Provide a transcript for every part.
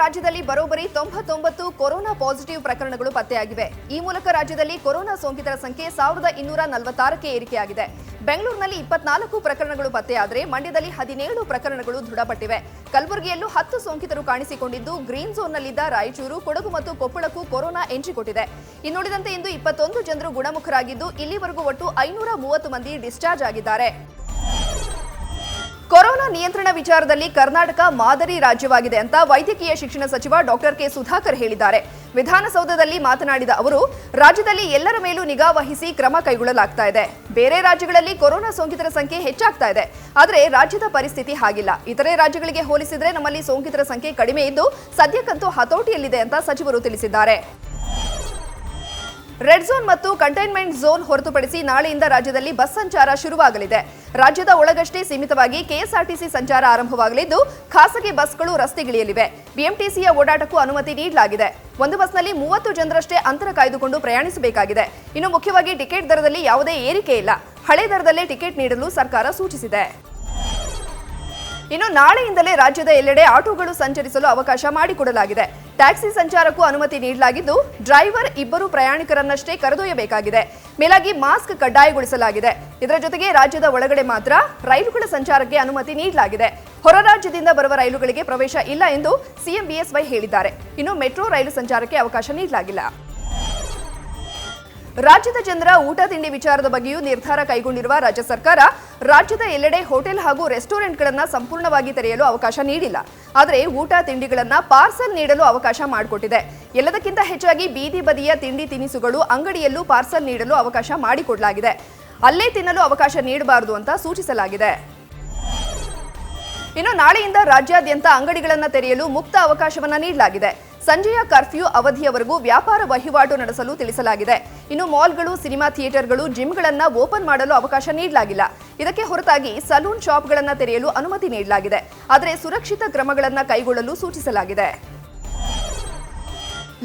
ರಾಜ್ಯದಲ್ಲಿ ಬರೋಬ್ಬರಿ 99 corona positive ಪ್ರಕರಣಗಳು ಪತ್ತೆಯಾಗಿವೆ. ಈ ಮೂಲಕ ರಾಜ್ಯದಲ್ಲಿ ಕೊರೋನಾ ಸೋಂಕಿತರ ಸಂಖ್ಯೆ 1246ಕ್ಕೆ ಏರಿಕೆಯಾಗಿದೆ. ಬೆಂಗಳೂರಿನಲ್ಲಿ 24 ಪ್ರಕರಣಗಳು ಪತ್ತೆಯಾದರೆ ಮಂಡ್ಯದಲ್ಲಿ 17 ಪ್ರಕರಣಗಳು ದೃಢಪಟ್ಟಿವೆ. ಕಲಬುರಗಿಯಲ್ಲೂ 10 ಸೋಂಕಿತರು ಕಾಣಿಸಿಕೊಂಡಿದ್ದು ಗ್ರೀನ್ ಝೋನ್ನಲ್ಲಿದ್ದ ರಾಯಚೂರು, ಕೊಡಗು ಮತ್ತು ಕೊಪ್ಪಳಕ್ಕೂ ಕೊರೋನಾ ಎಂಟ್ರಿ ಕೊಟ್ಟಿದೆ. ಇನ್ನುಳಿದಂತೆ ಇಂದು 21 ಜನರು ಗುಣಮುಖರಾಗಿದ್ದು ಇಲ್ಲಿವರೆಗೂ ಒಟ್ಟು 530 ಮಂದಿ ಡಿಸ್ಚಾರ್ಜ್ ಆಗಿದ್ದಾರೆ. ಕೊರೋನಾ ನಿಯಂತ್ರಣ ವಿಚಾರದಲ್ಲಿ ಕರ್ನಾಟಕ ಮಾದರಿ ರಾಜ್ಯವಾಗಿದೆ ಅಂತ ವೈದ್ಯಕೀಯ ಶಿಕ್ಷಣ ಸಚಿವ ಡಾಕ್ಟರ್ ಕೆ ಸುಧಾಕರ್ ಹೇಳಿದ್ದಾರೆ. ವಿಧಾನಸೌಧದಲ್ಲಿ ಮಾತನಾಡಿದ ಅವರು, ರಾಜ್ಯದಲ್ಲಿ ಎಲ್ಲರ ಮೇಲೂ ನಿಗಾ ವಹಿಸಿ ಕ್ರಮ ಕೈಗೊಳ್ಳಲಾಗ್ತಾ ಇದೆ. ಬೇರೆ ರಾಜ್ಯಗಳಲ್ಲಿ ಕೊರೋನಾ ಸೋಂಕಿತರ ಸಂಖ್ಯೆ ಹೆಚ್ಚಾಗ್ತಾ ಇದೆ, ಆದರೆ ರಾಜ್ಯದ ಪರಿಸ್ಥಿತಿ ಹಾಗಿಲ್ಲ. ಇತರೆ ರಾಜ್ಯಗಳಿಗೆ ಹೋಲಿಸಿದರೆ ನಮ್ಮಲ್ಲಿ ಸೋಂಕಿತರ ಸಂಖ್ಯೆ ಕಡಿಮೆ ಇದ್ದು ಸದ್ಯಕ್ಕಂತೂ ಹತೋಟಿಯಲ್ಲಿದೆ ಅಂತ ಸಚಿವರು ತಿಳಿಸಿದ್ದಾರೆ. ರೆಡ್ ಝೋನ್ ಮತ್ತು ಕಂಟೈನ್ಮೆಂಟ್ ಝೋನ್ ಹೊರತುಪಡಿಸಿ ನಾಳೆಯಿಂದ ರಾಜ್ಯದಲ್ಲಿ ಬಸ್ ಸಂಚಾರ ಶುರುವಾಗಲಿದೆ. ರಾಜ್ಯದ ಒಳಗಷ್ಟೇ ಸೀಮಿತವಾಗಿ ಕೆಎಸ್ಆರ್ಟಿಸಿ ಸಂಚಾರ ಆರಂಭವಾಗಲಿದ್ದು ಖಾಸಗಿ ಬಸ್ಗಳು ರಸ್ತೆಗಿಳಿಯಲಿವೆ. ಬಿಎಂಟಿಸಿಯ ಓಡಾಟಕ್ಕೂ ಅನುಮತಿ ನೀಡಲಾಗಿದೆ. ಒಂದು ಬಸ್ನಲ್ಲಿ 30 ಜನರಷ್ಟೇ ಅಂತರ ಕಾಯ್ದುಕೊಂಡು ಪ್ರಯಾಣಿಸಬೇಕಾಗಿದೆ. ಇನ್ನು ಮುಖ್ಯವಾಗಿ ಟಿಕೆಟ್ ದರದಲ್ಲಿ ಯಾವುದೇ ಏರಿಕೆ ಇಲ್ಲ. ಹಳೆ ದರದಲ್ಲೇ ಟಿಕೆಟ್ ನೀಡಲು ಸರ್ಕಾರ ಸೂಚಿಸಿದೆ. ಇನ್ನು ನಾಳೆಯಿಂದಲೇ ರಾಜ್ಯದ ಎಲ್ಲೆಡೆ ಆಟೋಗಳು ಸಂಚರಿಸಲು ಅವಕಾಶ ಮಾಡಿಕೊಡಲಾಗಿದೆ. ಟ್ಯಾಕ್ಸಿ ಸಂಚಾರಕ್ಕೂ ಅನುಮತಿ ನೀಡಲಾಗಿದ್ದು ಡ್ರೈವರ್ 2 ಪ್ರಯಾಣಿಕರನ್ನಷ್ಟೇ ಕರೆದೊಯ್ಯಬೇಕಾಗಿದೆ. ಮೇಲಾಗಿ ಮಾಸ್ಕ್ ಕಡ್ಡಾಯಗೊಳಿಸಲಾಗಿದೆ. ಇದರ ಜೊತೆಗೆ ರಾಜ್ಯದ ಒಳಗಡೆ ಮಾತ್ರ ರೈಲುಗಳ ಸಂಚಾರಕ್ಕೆ ಅನುಮತಿ ನೀಡಲಾಗಿದೆ. ಹೊರ ರಾಜ್ಯದಿಂದ ಬರುವ ರೈಲುಗಳಿಗೆ ಪ್ರವೇಶ ಇಲ್ಲ ಎಂದು ಸಿಎಂ ಬಿಎಸ್ವೈ ಹೇಳಿದ್ದಾರೆ. ಇನ್ನು ಮೆಟ್ರೋ ರೈಲು ಸಂಚಾರಕ್ಕೆ ಅವಕಾಶ ನೀಡಲಾಗಿಲ್ಲ. ರಾಜ್ಯದ ಜನರ ಊಟ ತಿಂಡಿ ವಿಚಾರದ ಬಗ್ಗೆಯೂ ನಿರ್ಧಾರ ಕೈಗೊಂಡಿರುವ ರಾಜ್ಯ ಸರ್ಕಾರ ರಾಜ್ಯದ ಎಲ್ಲೆಡೆ ಹೋಟೆಲ್ ಹಾಗೂ ರೆಸ್ಟೋರೆಂಟ್ಗಳನ್ನು ಸಂಪೂರ್ಣವಾಗಿ ತೆರೆಯಲು ಅವಕಾಶ ನೀಡಿಲ್ಲ. ಆದರೆ ಊಟ ತಿಂಡಿಗಳನ್ನು ಪಾರ್ಸಲ್ ನೀಡಲು ಅವಕಾಶ ಮಾಡಿಕೊಟ್ಟಿದೆ. ಎಲ್ಲದಕ್ಕಿಂತ ಹೆಚ್ಚಾಗಿ ಬೀದಿ ಬದಿಯ ತಿಂಡಿ ತಿನಿಸುಗಳು ಅಂಗಡಿಯಲ್ಲೂ ಪಾರ್ಸಲ್ ನೀಡಲು ಅವಕಾಶ ಮಾಡಿಕೊಡಲಾಗಿದೆ. ಅಲ್ಲೇ ತಿನ್ನಲು ಅವಕಾಶ ನೀಡಬಾರದು ಅಂತ ಸೂಚಿಸಲಾಗಿದೆ. ಇನ್ನು ನಾಳೆಯಿಂದ ರಾಜ್ಯಾದ್ಯಂತ ಅಂಗಡಿಗಳನ್ನು ತೆರೆಯಲು ಮುಕ್ತ ಅವಕಾಶವನ್ನು ನೀಡಲಾಗಿದೆ. ಸಂಜೆಯ ಕರ್ಫ್ಯೂ ಅವಧಿಯವರೆಗೂ ವ್ಯಾಪಾರ ವಹಿವಾಟು ನಡೆಸಲು ತಿಳಿಸಲಾಗಿದೆ. ಇನ್ನು ಮಾಲ್ಗಳು, ಸಿನಿಮಾ ಥಿಯೇಟರ್ಗಳು, ಜಿಮ್ಗಳನ್ನು ಓಪನ್ ಮಾಡಲು ಅವಕಾಶ ನೀಡಲಾಗಿಲ್ಲ. ಇದಕ್ಕೆ ಹೊರತಾಗಿ ಸಲೂನ್ ಶಾಪ್ಗಳನ್ನು ತೆರೆಯಲು ಅನುಮತಿ ನೀಡಲಾಗಿದೆ. ಆದರೆ ಸುರಕ್ಷಿತ ಕ್ರಮಗಳನ್ನು ಕೈಗೊಳ್ಳಲು ಸೂಚಿಸಲಾಗಿದೆ.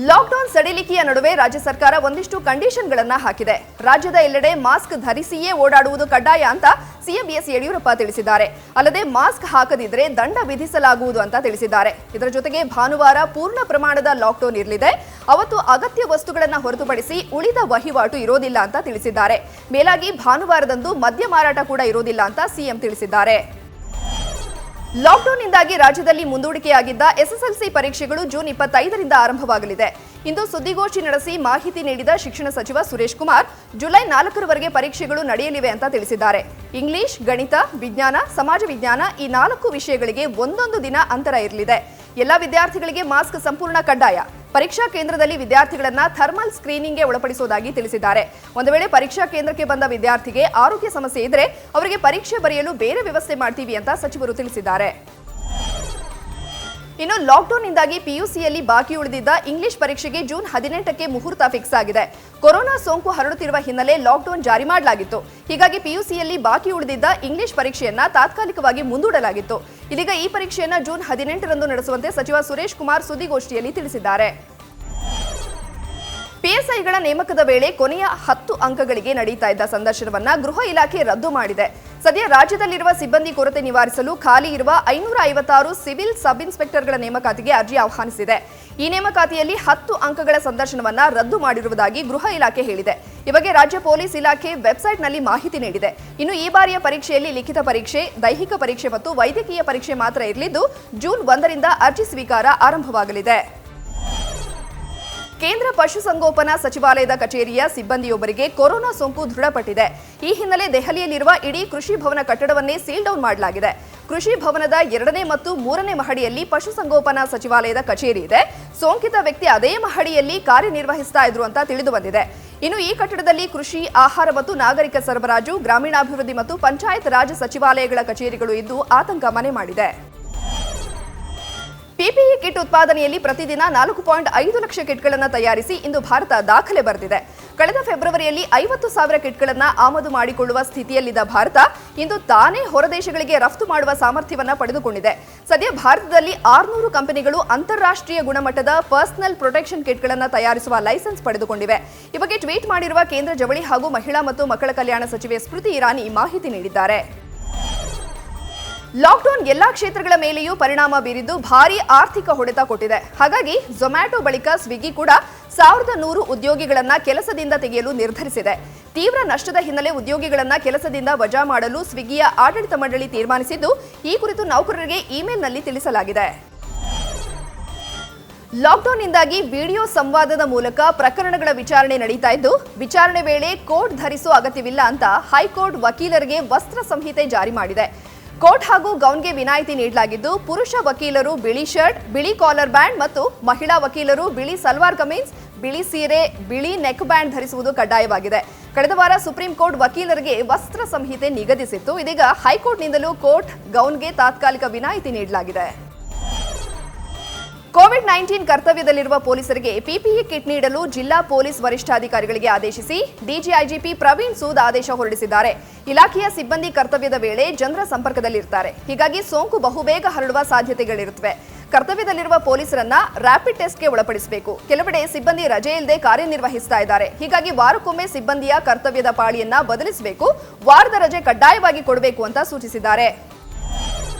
ಲಾಕ್ಡೌನ್ ಸಡಿಲಿಕೆಯ ನಡುವೆ ರಾಜ್ಯ ಸರ್ಕಾರ ಒಂದಿಷ್ಟು ಕಂಡೀಷನ್ಗಳನ್ನು ಹಾಕಿದೆ. ರಾಜ್ಯದ ಎಲ್ಲೆಡೆ ಮಾಸ್ಕ್ ಧರಿಸಿಯೇ ಓಡಾಡುವುದು ಕಡ್ಡಾಯ ಅಂತ ಸಿಎಂ ಬಿಎಸ್ ಯಡಿಯೂರಪ್ಪ ತಿಳಿಸಿದ್ದಾರೆ. ಅಲ್ಲದೆ ಮಾಸ್ಕ್ ಹಾಕದಿದ್ರೆ ದಂಡ ವಿಧಿಸಲಾಗುವುದು ಅಂತ ತಿಳಿಸಿದ್ದಾರೆ. ಇದರ ಜೊತೆಗೆ ಭಾನುವಾರ ಪೂರ್ಣ ಪ್ರಮಾಣದ ಲಾಕ್ಡೌನ್ ಇರಲಿದೆ. ಅವತ್ತು ಅಗತ್ಯ ವಸ್ತುಗಳನ್ನು ಹೊರತುಪಡಿಸಿ ಉಳಿದ ವಹಿವಾಟು ಇರೋದಿಲ್ಲ ಅಂತ ತಿಳಿಸಿದ್ದಾರೆ. ಮೇಲಾಗಿ ಭಾನುವಾರದಂದು ಮದ್ಯ ಮಾರಾಟ ಕೂಡ ಇರೋದಿಲ್ಲ ಅಂತ ಸಿಎಂ ತಿಳಿಸಿದ್ದಾರೆ. ಲಾಕ್ಡೌನ್ನಿಂದಾಗಿ ರಾಜ್ಯದಲ್ಲಿ ಮುಂದೂಡಿಕೆಯಾಗಿದ್ದ ಎಸ್ಎಸ್ಎಲ್ಸಿ ಪರೀಕ್ಷೆಗಳು ಜೂನ್ 25ರಿಂದ ಆರಂಭವಾಗಲಿದೆ. ಇಂದು ಸುದ್ದಿಗೋಷ್ಠಿ ನಡೆಸಿ ಮಾಹಿತಿ ನೀಡಿದ ಶಿಕ್ಷಣ ಸಚಿವ ಸುರೇಶ್ ಕುಮಾರ್, ಜುಲೈ 4ರವರೆಗೆ ಪರೀಕ್ಷೆಗಳು ನಡೆಯಲಿವೆ ಅಂತ ತಿಳಿಸಿದ್ದಾರೆ. ಇಂಗ್ಲಿಷ್, ಗಣಿತ, ವಿಜ್ಞಾನ, ಸಮಾಜ ವಿಜ್ಞಾನ ಈ 4 ವಿಷಯಗಳಿಗೆ ಒಂದೊಂದು ದಿನ ಅಂತರ ಇರಲಿದೆ. ಎಲ್ಲ ವಿದ್ಯಾರ್ಥಿಗಳಿಗೆ ಮಾಸ್ಕ್ ಸಂಪೂರ್ಣ ಕಡ್ಡಾಯ. ಪರೀಕ್ಷಾ ಕೇಂದ್ರದಲ್ಲಿ ವಿದ್ಯಾರ್ಥಿಗಳನ್ನ ಥರ್ಮಲ್ ಸ್ಕ್ರೀನಿಂಗ್ಗೆ ಒಳಪಡಿಸುವುದಾಗಿ ತಿಳಿಸಿದ್ದಾರೆ. ಒಂದು ವೇಳೆ ಪರೀಕ್ಷಾ ಕೇಂದ್ರಕ್ಕೆ ಬಂದ ವಿದ್ಯಾರ್ಥಿಗೆ ಆರೋಗ್ಯ ಸಮಸ್ಯೆ ಇದ್ರೆ ಅವರಿಗೆ ಪರೀಕ್ಷೆ ಬರೆಯಲು ಬೇರೆ ವ್ಯವಸ್ಥೆ ಮಾಡ್ತೀವಿ ಅಂತ ಸಚಿವರು ತಿಳಿಸಿದ್ದಾರೆ. ಇನ್ನು ಲಾಕ್ಡೌನ್ನಿಂದಾಗಿ ಪಿಯುಸಿಯಲ್ಲಿ ಬಾಕಿ ಉಳಿದಿದ್ದ ಇಂಗ್ಲಿಷ್ ಪರೀಕ್ಷೆಗೆ ಜೂನ್ 18ಕ್ಕೆ ಮುಹೂರ್ತ ಫಿಕ್ಸ್ ಆಗಿದೆ. ಕೊರೋನಾ ಸೋಂಕು ಹರಡುತ್ತಿರುವ ಹಿನ್ನೆಲೆ ಲಾಕ್ಡೌನ್ ಜಾರಿ ಮಾಡಲಾಗಿತ್ತು. ಹೀಗಾಗಿ ಪಿಯುಸಿಯಲ್ಲಿ ಬಾಕಿ ಉಳಿದಿದ್ದ ಇಂಗ್ಲಿಷ್ ಪರೀಕ್ಷೆಯನ್ನ ತಾತ್ಕಾಲಿಕವಾಗಿ ಮುಂದೂಡಲಾಗಿತ್ತು. ಇದೀಗ ಈ ಪರೀಕ್ಷೆಯನ್ನ ಜೂನ್ 18ರಂದು ನಡೆಸುವಂತೆ ಸಚಿವ ಸುರೇಶ್ ಕುಮಾರ್ ಸುದ್ದಿಗೋಷ್ಠಿಯಲ್ಲಿ ತಿಳಿಸಿದ್ದಾರೆ. ಪಿಎಸ್ಐಗಳ ನೇಮಕದ ವೇಳೆ ಕೊನೆಯ 10 ಅಂಕಗಳಿಗೆ ನಡೆಯುತ್ತಾ ಇದ್ದ ಸಂದರ್ಶನವನ್ನ ಗೃಹ ಇಲಾಖೆ ರದ್ದು ಮಾಡಿದೆ. ಸದ್ಯ ರಾಜ್ಯದಲ್ಲಿರುವ ಸಿಬ್ಬಂದಿ ಕೊರತೆ ನಿವಾರಿಸಲು ಖಾಲಿ ಇರುವ 556 ಸಿವಿಲ್ ಸಬ್ ಇನ್ಸ್ಪೆಕ್ಟರ್ಗಳ ನೇಮಕಾತಿಗೆ ಅರ್ಜಿ ಆಹ್ವಾನಿಸಿದೆ. ಈ ನೇಮಕಾತಿಯಲ್ಲಿ 10 ಅಂಕಗಳ ಸಂದರ್ಶನವನ್ನ ರದ್ದು ಮಾಡಿರುವುದಾಗಿ ಗೃಹ ಇಲಾಖೆ ಹೇಳಿದೆ. ಈ ಬಗ್ಗೆ ರಾಜ್ಯ ಪೊಲೀಸ್ ಇಲಾಖೆ ವೆಬ್ಸೈಟ್ನಲ್ಲಿ ಮಾಹಿತಿ ನೀಡಿದೆ. ಇನ್ನು ಈ ಬಾರಿಯ ಪರೀಕ್ಷೆಯಲ್ಲಿ ಲಿಖಿತ ಪರೀಕ್ಷೆ, ದೈಹಿಕ ಪರೀಕ್ಷೆ ಮತ್ತು ವೈದ್ಯಕೀಯ ಪರೀಕ್ಷೆ ಮಾತ್ರ ಇರಲಿದ್ದು ಜೂನ್ 1ರಿಂದ ಅರ್ಜಿ ಸ್ವೀಕಾರ ಆರಂಭವಾಗಲಿದೆ. ಕೇಂದ್ರ ಪಶುಸಂಗೋಪನಾ ಸಚಿವಾಲಯದ ಕಚೇರಿಯ ಸಿಬ್ಬಂದಿಯೊಬ್ಬರಿಗೆ ಕೊರೋನಾ ಸೋಂಕು ದೃಢಪಟ್ಟಿದೆ. ಈ ಹಿನ್ನೆಲೆ ದೆಹಲಿಯಲ್ಲಿರುವ ಇಡೀ ಕೃಷಿ ಭವನ ಕಟ್ಟಡವನ್ನೇ ಸೀಲ್ ಡೌನ್ ಮಾಡಲಾಗಿದೆ. ಕೃಷಿ ಭವನದ 2ನೇ ಮತ್ತು 3ನೇ ಮಹಡಿಯಲ್ಲಿ ಪಶುಸಂಗೋಪನಾ ಸಚಿವಾಲಯದ ಕಚೇರಿ ಇದೆ. ಸೋಂಕಿತ ವ್ಯಕ್ತಿ ಅದೇ ಮಹಡಿಯಲ್ಲಿ ಕಾರ್ಯನಿರ್ವಹಿಸ್ತಾ ಇದ್ರು ಅಂತ ತಿಳಿದು ಬಂದಿದೆ. ಇನ್ನು ಈ ಕಟ್ಟಡದಲ್ಲಿ ಕೃಷಿ, ಆಹಾರ ಮತ್ತು ನಾಗರಿಕ ಸರಬರಾಜು, ಗ್ರಾಮೀಣಾಭಿವೃದ್ಧಿ ಮತ್ತು ಪಂಚಾಯತ್ ರಾಜ್ ಸಚಿವಾಲಯಗಳ ಕಚೇರಿಗಳು ಇದ್ದು ಆತಂಕ ಮನೆ ಮಾಡಿದೆ. ಪಿಪಿಇ ಕಿಟ್ ಉತ್ಪಾದನೆಯಲ್ಲಿ ಪ್ರತಿದಿನ 4.5 ಲಕ್ಷ ಕಿಟ್ಗಳನ್ನು ತಯಾರಿಸಿ ಇಂದು ಭಾರತ ದಾಖಲೆ ಬರೆದಿದೆ. ಕಳೆದ ಫೆಬ್ರವರಿಯಲ್ಲಿ 50,000 ಕಿಟ್ಗಳನ್ನು ಆಮದು ಮಾಡಿಕೊಳ್ಳುವ ಸ್ಥಿತಿಯಲ್ಲಿದ್ದ ಭಾರತ ಇಂದು ತಾನೇ ಹೊರದೇಶಗಳಿಗೆ ರಫ್ತು ಮಾಡುವ ಸಾಮರ್ಥ್ಯವನ್ನು ಪಡೆದುಕೊಂಡಿದೆ. ಸದ್ಯ ಭಾರತದಲ್ಲಿ 600 ಕಂಪನಿಗಳು ಅಂತಾರಾಷ್ಟ್ರೀಯ ಗುಣಮಟ್ಟದ ಪರ್ಸನಲ್ ಪ್ರೊಟೆಕ್ಷನ್ ಕಿಟ್ಗಳನ್ನು ತಯಾರಿಸುವ ಲೈಸೆನ್ಸ್ ಪಡೆದುಕೊಂಡಿವೆ. ಈ ಬಗ್ಗೆ ಟ್ವೀಟ್ ಮಾಡಿರುವ ಕೇಂದ್ರ ಜವಳಿ ಹಾಗೂ ಮಹಿಳಾ ಮತ್ತು ಮಕ್ಕಳ ಕಲ್ಯಾಣ ಸಚಿವೆ ಸ್ಮೃತಿ ಇರಾನಿ ಮಾಹಿತಿ ನೀಡಿದ್ದಾರೆ. ಲಾಕ್ಡೌನ್ ಎಲ್ಲಾ ಕ್ಷೇತ್ರಗಳ ಮೇಲೆಯೂ ಪರಿಣಾಮ ಬೀರಿದ್ದು ಭಾರೀ ಆರ್ಥಿಕ ಹೊಡೆತ ಕೊಟ್ಟಿದೆ. ಹಾಗಾಗಿ ಝೊಮ್ಯಾಟೊ ಬಳಿಕ ಸ್ವಿಗ್ಗಿ ಕೂಡ 1100 ಉದ್ಯೋಗಿಗಳನ್ನ ಕೆಲಸದಿಂದ ತೆಗೆಯಲು ನಿರ್ಧರಿಸಿದೆ. ತೀವ್ರ ನಷ್ಟದ ಹಿನ್ನೆಲೆ ಉದ್ಯೋಗಿಗಳನ್ನ ಕೆಲಸದಿಂದ ವಜಾ ಮಾಡಲು ಸ್ವಿಗ್ಗಿಯ ಆಡಳಿತ ಮಂಡಳಿ ತೀರ್ಮಾನಿಸಿದ್ದು, ಈ ಕುರಿತು ನೌಕರರಿಗೆ ಇಮೇಲ್ನಲ್ಲಿ ತಿಳಿಸಲಾಗಿದೆ. ಲಾಕ್ಡೌನ್ನಿಂದಾಗಿ ವಿಡಿಯೋ ಸಂವಾದದ ಮೂಲಕ ಪ್ರಕರಣಗಳ ವಿಚಾರಣೆ ನಡೀತಾ ಇದ್ದು, ವಿಚಾರಣೆ ವೇಳೆ ಕೋಟ್ ಧರಿಸುವ ಅಗತ್ಯವಿಲ್ಲ ಅಂತ ಹೈಕೋರ್ಟ್ ವಕೀಲರಿಗೆ ವಸ್ತ್ರ ಸಂಹಿತೆ ಜಾರಿ ಮಾಡಿದೆ. ಕೋಟ್ ಹಾಗೂ ಗೌನ್ಗೆ ವಿನಾಯಿತಿ ನೀಡಲಾಗಿದ್ದು, ಪುರುಷ ವಕೀಲರು ಬಿಳಿ ಶರ್ಟ್, ಬಿಳಿ ಕಾಲರ್ ಬ್ಯಾಂಡ್ ಮತ್ತು ಮಹಿಳಾ ವಕೀಲರು ಬಿಳಿ ಸಲ್ವಾರ್ ಕಮೀಜ್, ಬಿಳಿ ಸೀರೆ, ಬಿಳಿ ನೆಕ್ ಬ್ಯಾಂಡ್ ಧರಿಸುವುದು ಕಡ್ಡಾಯವಾಗಿದೆ. ಕಳೆದ ವಾರ ಸುಪ್ರೀಂ ಕೋರ್ಟ್ ವಕೀಲರಿಗೆ ವಸ್ತ್ರ ಸಂಹಿತೆ ನಿಗದಿಸಿತ್ತು. ಇದೀಗ ಹೈಕೋರ್ಟ್ನಿಂದಲೂ ಕೋಟ್, ಗೌನ್ಗೆ ತಾತ್ಕಾಲಿಕ ವಿನಾಯಿತಿ ನೀಡಲಾಗಿದೆ. ಕೋವಿಡ್-19 ಕರ್ತವ್ಯದಲ್ಲಿರುವ ಪೊಲೀಸರಿಗೆ ಪಿಪಿಇ ಕಿಟ್ ನೀಡಲು ಜಿಲ್ಲಾ ಪೊಲೀಸ್ ವರಿಷ್ಠಾಧಿಕಾರಿಗಳಿಗೆ ಆದೇಶಿಸಿ ಡಿಜಿಐಜಿಪಿ ಪ್ರವೀಣ್ ಸೂದ್ ಆದೇಶ ಹೊರಡಿಸಿದ್ದಾರೆ. ಇಲಾಖೆಯ ಸಿಬ್ಬಂದಿ ಕರ್ತವ್ಯದ ವೇಳೆ ಜನರ ಸಂಪರ್ಕದಲ್ಲಿರ್ತಾರೆ. ಹೀಗಾಗಿ ಸೋಂಕು ಬಹುಬೇಗ ಹರಡುವ ಸಾಧ್ಯತೆಗಳಿರುತ್ತವೆ. ಕರ್ತವ್ಯದಲ್ಲಿರುವ ಪೊಲೀಸರನ್ನ ರ್ಯಾಪಿಡ್ ಟೆಸ್ಟ್ಗೆ ಒಳಪಡಿಸಬೇಕು. ಕೆಲವೆಡೆ ಸಿಬ್ಬಂದಿ ರಜೆ ಇಲ್ಲದೆ ಕಾರ್ಯನಿರ್ವಹಿಸ್ತಾ ಇದ್ದಾರೆ. ಹೀಗಾಗಿ ವಾರಕ್ಕೊಮ್ಮೆ ಸಿಬ್ಬಂದಿಯ ಕರ್ತವ್ಯದ ಪಾಳಿಯನ್ನ ಬದಲಿಸಬೇಕು. ವಾರದ ರಜೆ ಕಡ್ಡಾಯವಾಗಿ ಕೊಡಬೇಕು ಅಂತ ಸೂಚಿಸಿದ್ದಾರೆ.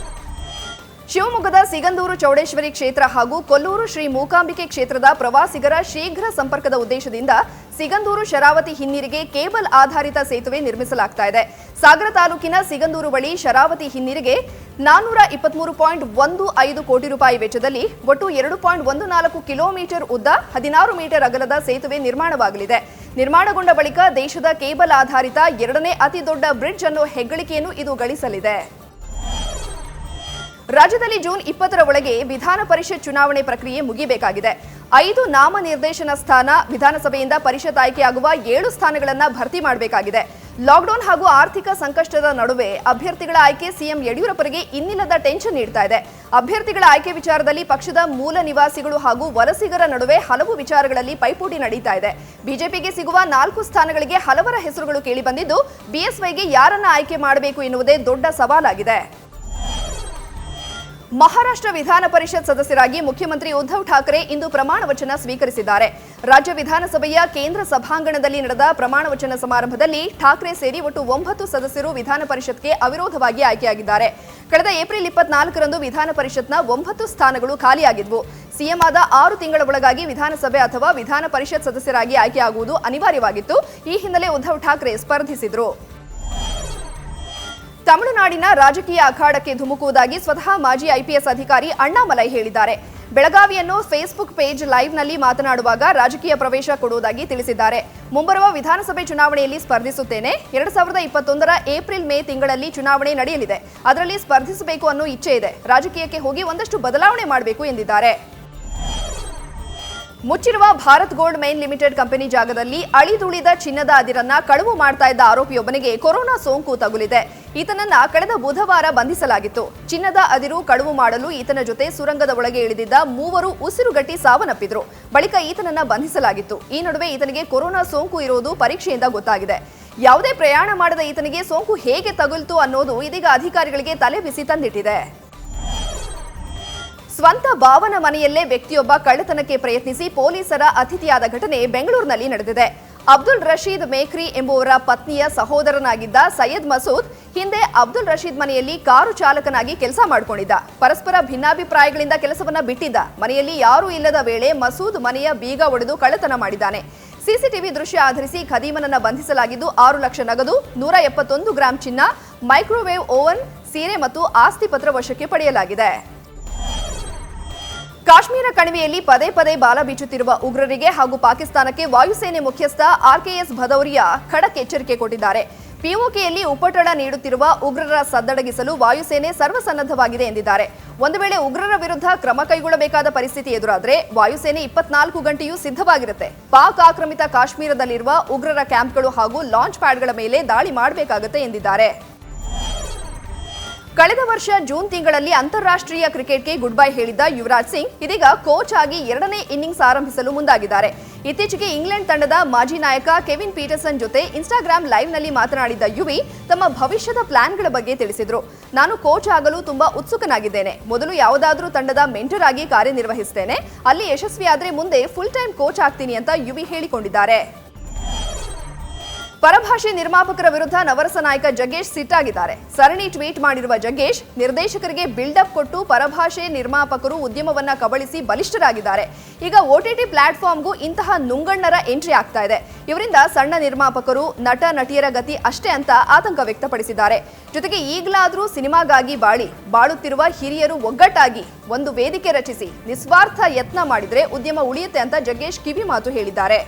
ಶಿವಮೊಗ್ಗದ ಸಿಗಂದೂರು ಚೌಡೇಶ್ವರಿ ಕ್ಷೇತ್ರ ಹಾಗೂ ಕೊಲ್ಲೂರು ಶ್ರೀ ಮೂಕಾಂಬಿಕೆ ಕ್ಷೇತ್ರದ ಪ್ರವಾಸಿಗರ ಶೀಘ್ರ ಸಂಪರ್ಕದ ಉದ್ದೇಶದಿಂದ ಸಿಗಂದೂರು ಶರಾವತಿ ಹಿನ್ನೀರಿಗೆ ಕೇಬಲ್ ಆಧಾರಿತ ಸೇತುವೆ ನಿರ್ಮಿಸಲಾಗ್ತಾ ಇದೆ. ಸಾಗರ ತಾಲೂಕಿನ ಸಿಗಂದೂರು ಬಳಿ ಶರಾವತಿ ಹಿನ್ನೀರಿಗೆ 423.15 ಕೋಟಿ ರೂಪಾಯಿ ವೆಚ್ಚದಲ್ಲಿ ಒಟ್ಟು 2.14 ಕಿಲೋಮೀಟರ್ ಉದ್ದ 16 ಮೀಟರ್ ಅಗಲದ ಸೇತುವೆ ನಿರ್ಮಾಣವಾಗಲಿದೆ. ನಿರ್ಮಾಣಗೊಂಡ ಬಳಿಕ ದೇಶದ ಕೇಬಲ್ ಆಧಾರಿತ ಎರಡನೇ ಅತಿ ದೊಡ್ಡ ಬ್ರಿಡ್ಜ್ ಅನ್ನೋ ಹೆಗ್ಗಳಿಕೆಯನ್ನು ಇದು ಗಳಿಸಲಿದೆ. ರಾಜ್ಯದಲ್ಲಿ ಜೂನ್ 20ರ ಒಳಗೆ ವಿಧಾನ ಪರಿಷತ್ ಚುನಾವಣೆ ಪ್ರಕ್ರಿಯೆ ಮುಗಿಯಬೇಕಾಗಿದೆ. 5 ನಾಮನಿರ್ದೇಶನ ಸ್ಥಾನ, ವಿಧಾನಸಭೆಯಿಂದ ಪರಿಷತ್ ಆಯ್ಕೆಯಾಗುವ 7 ಸ್ಥಾನಗಳನ್ನು ಭರ್ತಿ ಮಾಡಬೇಕಾಗಿದೆ. ಲಾಕ್ಡೌನ್ ಹಾಗೂ ಆರ್ಥಿಕ ಸಂಕಷ್ಟದ ನಡುವೆ ಅಭ್ಯರ್ಥಿಗಳ ಆಯ್ಕೆ ಸಿಎಂ ಯಡಿಯೂರಪ್ಪರಿಗೆ ಇನ್ನಿಲ್ಲದ ಟೆನ್ಷನ್ ನೀಡ್ತಾ ಇದೆ. ಅಭ್ಯರ್ಥಿಗಳ ಆಯ್ಕೆ ವಿಚಾರದಲ್ಲಿ ಪಕ್ಷದ ಮೂಲ ನಿವಾಸಿಗಳು ಹಾಗೂ ವಲಸಿಗರ ನಡುವೆ ಹಲವು ವಿಚಾರಗಳಲ್ಲಿ ಪೈಪೋಟಿ ನಡೀತಾ ಇದೆ. ಬಿಜೆಪಿಗೆ ಸಿಗುವ 4 ಸ್ಥಾನಗಳಿಗೆ ಹಲವರ ಹೆಸರುಗಳು ಕೇಳಿಬಂದಿದ್ದು, ಬಿಎಸ್ವೈಗೆ ಯಾರನ್ನ ಆಯ್ಕೆ ಮಾಡಬೇಕು ಎನ್ನುವುದೇ ದೊಡ್ಡ ಸವಾಲಾಗಿದೆ. ಮಹಾರಾಷ್ಟ್ರ ವಿಧಾನ ಪರಿಷತ್ ಸದಸ್ಯರಾಗಿ ಮುಖ್ಯಮಂತ್ರಿ ಉದ್ಧವ್ ಠಾಕ್ರೆ ಇಂದು ಪ್ರಮಾಣ ವಚನ ಸ್ವೀಕರಿಸಿದ್ದಾರೆ. ರಾಜ್ಯ ವಿಧಾನಸಭೆಯ ಕೇಂದ್ರ ಸಭಾಂಗಣದಲ್ಲಿ ನಡೆದ ಪ್ರಮಾಣ ವಚನ ಸಮಾರಂಭದಲ್ಲಿ ಠಾಕ್ರೆ ಸೇರಿ ಒಟ್ಟು 9 ಸದಸ್ಯರು ವಿಧಾನ ಪರಿಷತ್ಗೆ ಅವಿರೋಧವಾಗಿ ಆಯ್ಕೆಯಾಗಿದ್ದಾರೆ. ಕಳೆದ ಏಪ್ರಿಲ್ 24ರಂದು ವಿಧಾನ ಪರಿಷತ್ನ 9 ಸ್ಥಾನಗಳು ಖಾಲಿಯಾಗಿದ್ವು. ಸಿಎಂ ಆದ 6 ತಿಂಗಳ ಒಳಗಾಗಿ ವಿಧಾನಸಭೆ ಅಥವಾ ವಿಧಾನ ಪರಿಷತ್ ಸದಸ್ಯರಾಗಿ ಆಯ್ಕೆಯಾಗುವುದು ಅನಿವಾರ್ಯವಾಗಿತ್ತು. ಈ ಹಿನ್ನೆಲೆ ಉದ್ಧವ್ ಠಾಕ್ರೆ ಸ್ಪರ್ಧಿಸಿದ್ರು. ತಮಿಳುನಾಡಿನ ರಾಜಕೀಯ ಅಖಾಡಕ್ಕೆ ಧುಮುಕುವುದಾಗಿ ಸ್ವತಃ ಮಾಜಿ ಐಪಿಎಸ್ ಅಧಿಕಾರಿ ಅಣ್ಣಾಮಲೈ ಹೇಳಿದ್ದಾರೆ. ಬೆಳಗಾವಿಯನ್ನು ಫೇಸ್ಬುಕ್ ಪೇಜ್ ಲೈವ್ನಲ್ಲಿ ಮಾತನಾಡುವಾಗ ರಾಜಕೀಯ ಪ್ರವೇಶ ಕೊಡುವುದಾಗಿ ತಿಳಿಸಿದ್ದಾರೆ. ಮುಂಬರುವ ವಿಧಾನಸಭೆ ಚುನಾವಣೆಯಲ್ಲಿ ಸ್ಪರ್ಧಿಸುತ್ತೇನೆ. 2021ರ ಏಪ್ರಿಲ್ ಮೇ ತಿಂಗಳಲ್ಲಿ ಚುನಾವಣೆ ನಡೆಯಲಿದೆ. ಅದರಲ್ಲಿ ಸ್ಪರ್ಧಿಸಬೇಕು ಅನ್ನೋ ಇಚ್ಛೆ ಇದೆ. ರಾಜಕೀಯಕ್ಕೆ ಹೋಗಿ ಒಂದಷ್ಟು ಬದಲಾವಣೆ ಮಾಡಬೇಕು ಎಂದಿದ್ದಾರೆ. ಮುಚ್ಚಿರುವ Bharat gold mine limited company ಜಾಗದಲ್ಲಿ ಅಳಿದುಳಿದ ಚಿನ್ನದ ಅದಿರನ್ನ ಕಳವು ಮಾಡ್ತಾ ಇದ್ದ ಆರೋಪಿಯೊಬ್ಬನಿಗೆ ಕೊರೋನಾ ಸೋಂಕು ತಗುಲಿದೆ. ಈತನನ್ನ ಕಳೆದ ಬುಧವಾರ ಬಂಧಿಸಲಾಗಿತ್ತು. ಚಿನ್ನದ ಅದಿರು ಕಳವು ಮಾಡಲು ಈತನ ಜೊತೆ ಸುರಂಗದ ಒಳಗೆ ಇಳಿದಿದ್ದ 3 ಉಸಿರುಗಟ್ಟಿ ಸಾವನ್ನಪ್ಪಿದ್ರು. ಬಳಿಕ ಈತನನ್ನ ಬಂಧಿಸಲಾಗಿತ್ತು. ಈ ನಡುವೆ ಈತನಿಗೆ ಕೊರೋನಾ ಸೋಂಕು ಇರುವುದು ಪರೀಕ್ಷೆಯಿಂದ ಗೊತ್ತಾಗಿದೆ. ಯಾವುದೇ ಪ್ರಯಾಣ ಮಾಡದ ಈತನಿಗೆ ಸೋಂಕು ಹೇಗೆ ತಗುಲಿತು ಅನ್ನೋದು ಇದೀಗ ಅಧಿಕಾರಿಗಳಿಗೆ ತಲೆ ಬಿಸಿ ತಂದಿಟ್ಟಿದೆ. ಸ್ವಂತ ಭಾವನ ಮನೆಯಲ್ಲೇ ವ್ಯಕ್ತಿಯೊಬ್ಬ ಕಳ್ಳತನಕ್ಕೆ ಪ್ರಯತ್ನಿಸಿ ಪೊಲೀಸರ ಅತಿಥಿಯಾದ ಘಟನೆ ಬೆಂಗಳೂರಿನಲ್ಲಿ ನಡೆದಿದೆ. ಅಬ್ದುಲ್ ರಶೀದ್ ಮೇಕ್ರಿ ಎಂಬುವರ ಪತ್ನಿಯ ಸಹೋದರನಾಗಿದ್ದ ಸೈಯದ್ ಮಸೂದ್ ಹಿಂದೆ ಅಬ್ದುಲ್ ರಶೀದ್ ಮನೆಯಲ್ಲಿ ಕಾರು ಚಾಲಕನಾಗಿ ಕೆಲಸ ಮಾಡಿಕೊಂಡಿದ್ದ. ಪರಸ್ಪರ ಭಿನ್ನಾಭಿಪ್ರಾಯಗಳಿಂದ ಕೆಲಸವನ್ನ ಬಿಟ್ಟಿದ್ದ. ಮನೆಯಲ್ಲಿ ಯಾರೂ ಇಲ್ಲದ ವೇಳೆ ಮಸೂದ್ ಮನೆಯ ಬೀಗ ಒಡೆದು ಕಳ್ಳತನ ಮಾಡಿದ್ದಾನೆ. ಸಿಸಿಟಿವಿ ದೃಶ್ಯ ಆಧರಿಸಿ ಖದೀಮನನ್ನ ಬಂಧಿಸಲಾಗಿದ್ದು 6 ಲಕ್ಷ ನಗದು, 171 ಗ್ರಾಂ ಚಿನ್ನ, ಮೈಕ್ರೋವೇವ್ ಓವನ್, ಸೀರೆ ಮತ್ತು ಆಸ್ತಿ ಪತ್ರ ವಶಕ್ಕೆ ಪಡೆಯಲಾಗಿದೆ. ಕಾಶ್ಮೀರ ಕಣಿವೆಯಲ್ಲಿ ಪದೇ ಪದೇ ಬಾಲ ಬೀಚುತ್ತಿರುವ ಉಗ್ರರಿಗೆ ಹಾಗೂ ಪಾಕಿಸ್ತಾನಕ್ಕೆ ವಾಯುಸೇನೆ ಮುಖ್ಯಸ್ಥ ಆರ್ಕೆಎಸ್ ಭದೌರಿಯಾ ಖಡಕ್ ಎಚ್ಚರಿಕೆ ಕೊಟ್ಟಿದ್ದಾರೆ. ಪಿಒಕೆಯಲ್ಲಿ ಉಪಟಳ ನೀಡುತ್ತಿರುವ ಉಗ್ರರ ಸದ್ದಡಗಿಸಲು ವಾಯುಸೇನೆ ಸರ್ವಸನ್ನದ್ಧವಾಗಿದೆ ಎಂದಿದ್ದಾರೆ. ಒಂದು ವೇಳೆ ಉಗ್ರರ ವಿರುದ್ಧ ಕ್ರಮ ಕೈಗೊಳ್ಳಬೇಕಾದ ಪರಿಸ್ಥಿತಿ ಎದುರಾದರೆ ವಾಯುಸೇನೆ 24 ಗಂಟೆಯೂ ಸಿದ್ಧವಾಗಿರುತ್ತೆ. ಪಾಕ್ ಆಕ್ರಮಿತ ಕಾಶ್ಮೀರದಲ್ಲಿರುವ ಉಗ್ರರ ಕ್ಯಾಂಪ್ಗಳು ಹಾಗೂ ಲಾಂಚ್ ಪ್ಯಾಡ್ಗಳ ಮೇಲೆ ದಾಳಿ ಮಾಡಬೇಕಾಗುತ್ತೆ ಎಂದಿದ್ದಾರೆ. ಕಳೆದ ವರ್ಷ ಜೂನ್ ತಿಂಗಳಲ್ಲಿ ಅಂತಾರಾಷ್ಟ್ರೀಯ ಕ್ರಿಕೆಟ್ಗೆ ಗುಡ್ ಬೈ ಹೇಳಿದ್ದ ಯುವರಾಜ್ ಸಿಂಗ್ ಇದೀಗ ಕೋಚ್ ಆಗಿ 2ನೇ ಇನ್ನಿಂಗ್ಸ್ ಆರಂಭಿಸಲು ಮುಂದಾಗಿದ್ದಾರೆ. ಇತ್ತೀಚೆಗೆ ಇಂಗ್ಲೆಂಡ್ ತಂಡದ ಮಾಜಿ ನಾಯಕ ಕೆವಿನ್ ಪೀಟರ್ಸನ್ ಜೊತೆ ಇನ್ಸ್ಟಾಗ್ರಾಮ್ ಲೈವ್ನಲ್ಲಿ ಮಾತನಾಡಿದ್ದ ಯುವಿ ತಮ್ಮ ಭವಿಷ್ಯದ ಪ್ಲಾನ್ಗಳ ಬಗ್ಗೆ ತಿಳಿಸಿದ್ರು. ನಾನು ಕೋಚ್ ಆಗಲು ತುಂಬಾ ಉತ್ಸುಕನಾಗಿದ್ದೇನೆ. ಮೊದಲು ಯಾವುದಾದ್ರೂ ತಂಡದ ಮೆಂಟರ್ ಆಗಿ ಕಾರ್ಯನಿರ್ವಹಿಸುತ್ತೇನೆ. ಅಲ್ಲಿ ಯಶಸ್ವಿಯಾದ್ರೆ ಮುಂದೆ ಫುಲ್ ಟೈಮ್ ಕೋಚ್ ಆಗ್ತೀನಿ ಅಂತ ಯುವಿ ಹೇಳಿಕೊಂಡಿದ್ದಾರೆ. ಪರಭಾಷೆ ನಿರ್ಮಾಪಕರ ವಿರುದ್ಧ ನವರಸ ನಾಯಕ ಜಗ್ಗೇಶ್ ಸಿಟ್ಟಾಗಿದ್ದಾರೆ. ಸರಣಿ ಟ್ವೀಟ್ ಮಾಡಿರುವ ಜಗ್ಗೇಶ್, ನಿರ್ದೇಶಕರಿಗೆ ಬಿಲ್ಡಪ್ ಕೊಟ್ಟು ಪರಭಾಷೆ ನಿರ್ಮಾಪಕರು ಉದ್ಯಮವನ್ನ ಕಬಳಿಸಿ ಬಲಿಷ್ಠರಾಗಿದ್ದಾರೆ. ಈಗ OTT ಪ್ಲಾಟ್ಫಾರ್ಮ್ಗೂ ಇಂತಹ ನುಂಗಣ್ಣರ ಎಂಟ್ರಿ ಆಗ್ತಾ ಇದೆ. ಇವರಿಂದ ಸಣ್ಣ ನಿರ್ಮಾಪಕರು, ನಟ ನಟಿಯರ ಗತಿ ಅಷ್ಟೇ ಅಂತ ಆತಂಕ ವ್ಯಕ್ತಪಡಿಸಿದ್ದಾರೆ. ಜೊತೆಗೆ ಈಗಲಾದರೂ ಸಿನಿಮಾಗಾಗಿ ಬಾಳುತ್ತಿರುವ ಹಿರಿಯರು ಒಗ್ಗಟ್ಟಾಗಿ ಒಂದು ವೇದಿಕೆ ರಚಿಸಿ ನಿಸ್ವಾರ್ಥ ಯತ್ನ ಮಾಡಿದ್ರೆ ಉದ್ಯಮ ಉಳಿಯುತ್ತೆ ಅಂತ ಜಗ್ಗೇಶ್ ಕಿವಿ ಮಾತು ಹೇಳಿದ್ದಾರೆ.